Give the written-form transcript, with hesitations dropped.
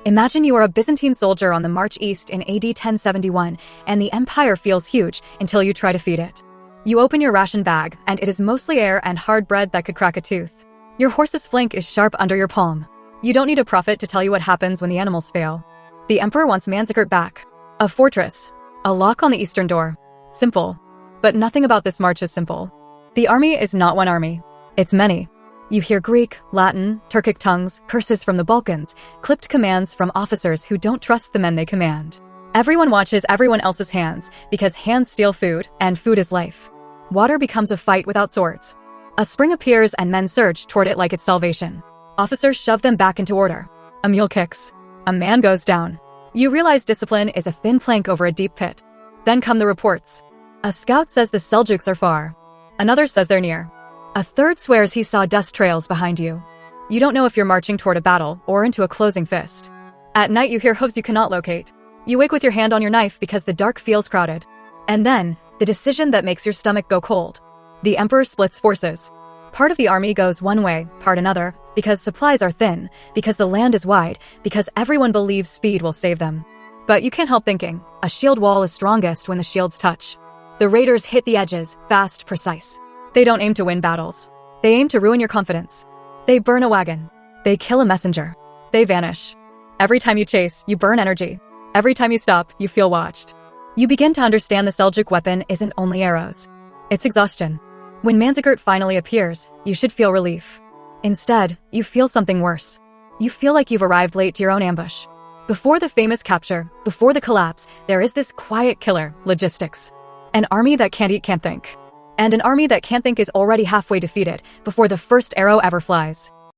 Imagine you are a Byzantine soldier on the march east in AD 1071, and the empire feels huge until you try to feed it. You open your ration bag, and it is mostly air and hard bread that could crack a tooth. Your horse's flank is sharp under your palm. You don't need a prophet to tell you what happens when the animals fail. The emperor wants Manzikert back. A fortress. A lock on the eastern door. Simple. But nothing about this march is simple. The army is not one army. It's many. You hear Greek, Latin, Turkic tongues, curses from the Balkans, clipped commands from officers who don't trust the men they command. Everyone watches everyone else's hands, because hands steal food, and food is life. Water becomes a fight without swords. A spring appears and men surge toward it like it's salvation. Officers shove them back into order. A mule kicks. A man goes down. You realize discipline is a thin plank over a deep pit. Then come the reports. A scout says the Seljuks are far. Another says they're near. A third swears he saw dust trails behind you. You don't know if you're marching toward a battle or into a closing fist. At night you hear hooves you cannot locate. You wake with your hand on your knife because the dark feels crowded. And then, the decision that makes your stomach go cold. The emperor splits forces. Part of the army goes one way, part another, because supplies are thin, because the land is wide, because everyone believes speed will save them. But you can't help thinking, a shield wall is strongest when the shields touch. The raiders hit the edges, fast, precise. They don't aim to win battles. They aim to ruin your confidence. They burn a wagon. They kill a messenger. They vanish. Every time you chase, you burn energy. Every time you stop, you feel watched. You begin to understand the Seljuk weapon isn't only arrows. It's exhaustion. When Manzikert finally appears, you should feel relief. Instead, you feel something worse. You feel like you've arrived late to your own ambush. Before the famous capture, before the collapse, there is this quiet killer, logistics. An army that can't eat, can't think. And an army that can't think is already halfway defeated before the first arrow ever flies.